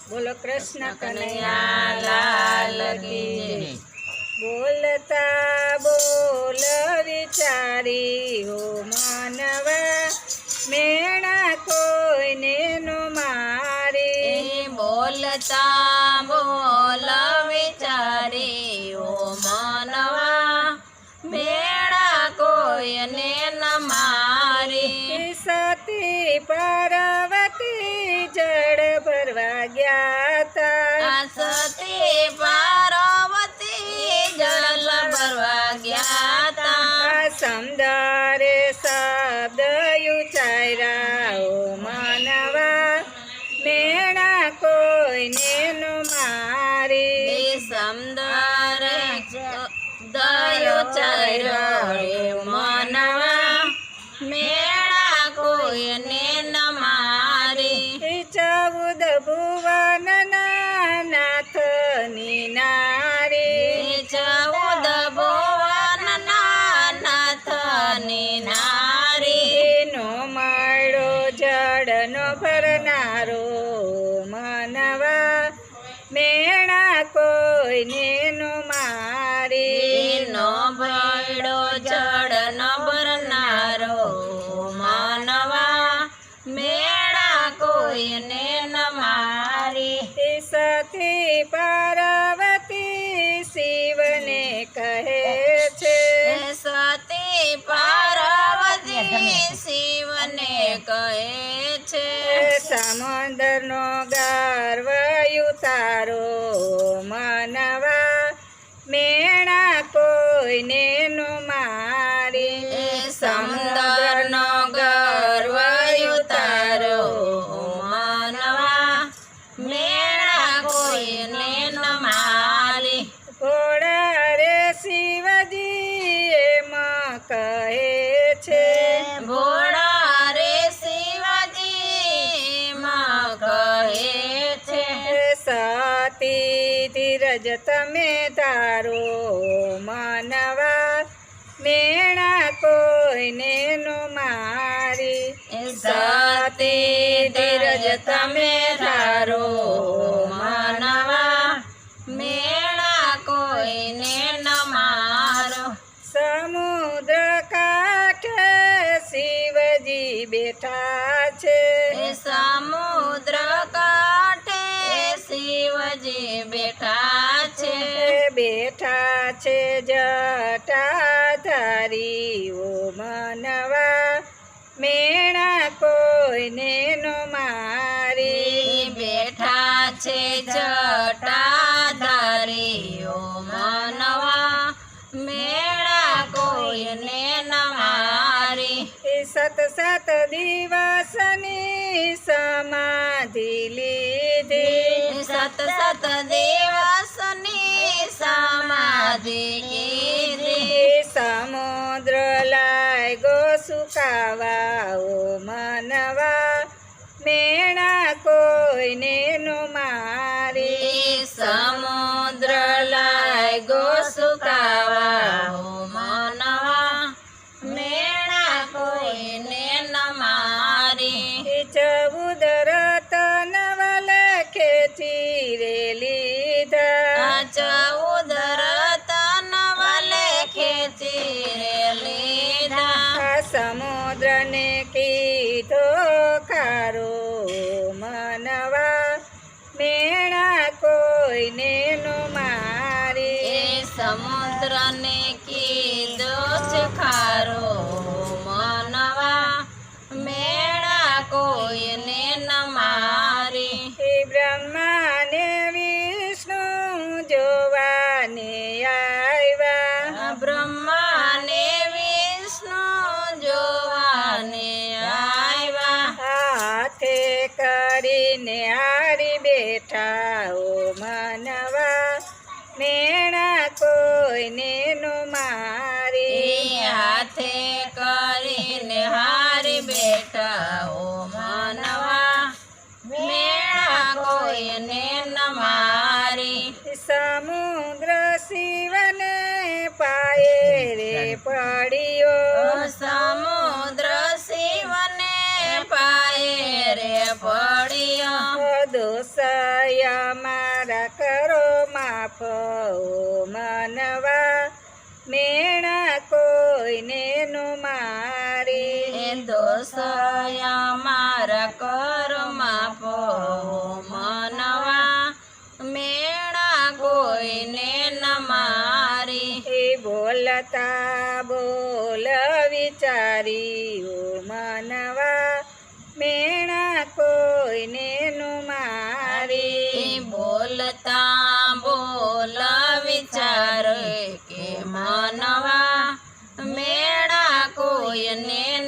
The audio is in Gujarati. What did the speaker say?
બોલો કૃષ્ણ કનૈયા લાલ કી જય। બોલતા બોલ વિચારી હો માનવા મેણા કોઈને નો મારી બોલતા બોલ વિચારી ઓ માનવા મેળા કોઈને ન મારી સતી પાર્વતી જળ ભરવા ગયા તા સતી પાર્વતી જલ ભરવા ગયા તા સમદારે શબ્દ ઉચાર્યા ઓ માનવા મેણા કોઈને નો મારી સમદર દયો ચાર્યો માનવા મેળા કોઈને ન મારી 14 ભુવનના નાથની નારી 14 ભુવનના નાથની નારી નો માળો જળનો ભરનારો માનવા મેણા કોઈને નો મારી નો ભયડો જળ ન ભરનારો માનવા મેળા કોઈને ન મારી સતી પાર્વતી શિવને કહે છે સતી પાર્વતી શિવને કહે છે સમુદ્રનો ગર્વ ઉતારો માનવા મેણા કોઈને નો મારી સમુદ્રનો ગર્વ ઉતારો માનવા મેળા કોઈને ન મારી ભોળા રે શિવજી એમ કહે છે ભોળા રે શિવજી માં કહે છે સતી ધીરજ તમે ધારો માનવા મેણા કોઈને નો મારી સતી ધીરજ તમે ધારો માનવા મેળા કોઈને ન મારો સમુદ્ર કાંઠે શિવજી બેઠા છે સમુદ્ર કાંઠે શિવજી બેઠા છે બેઠા છે જટાધારી ઓ માનવા મેણા કોઈને નો મારી બેઠા છે જટાધારી ઓ માનવા મેળા કોઈને ન મારી સત દિવસની સમાધિ લીધી સત દિવસની સમાધિ કીધી સમુદ્ર લાગ્યો સુકાવા ઓ માનવા મેણા કોઈને નો મારી સમુદ્ર લાગ્યો સુકાવા ઓ માનવા મેળા કોઈને ન મારી 14 રતન વલખે ચીરે લીધા 14 રતન વલખે ચીરે લીધા સમુદ્રને કીધો ખારો માનવા મેણા કોઈને નો મારી સમુદ્રને કીધો છે ખારો માનવા મેળા કોઈને ન મારી બ્રહ્માને વિષ્ણુ જોવાને આવ્યા બ્રહ્માને વિષ્ણુ જોવાને આવ્યા હાથે કરીને હારી બેઠા ઓ માનવા મેણા કોઈને નો મારી હાથે કરીને હારી બેઠા ઓ માનવા મેળા કોઈને ન મારી સમુદ્ર શિવને પાયે રે પડ્યો સમુદ્ર શિવને પાયે રે પડ્યો દોષ મારા કરો માફ ઓ મનવા મેણા કોઈને નો મારી દોષ અમારા કરમાં પો મનવા મેણા કોઈને ન મારી એ બોલતા બોલ વિચારી ઓ મનવા મેણા કોઈને નો મારી બોલતા બોલ વિચાર કે મનવા મેળા કોઈને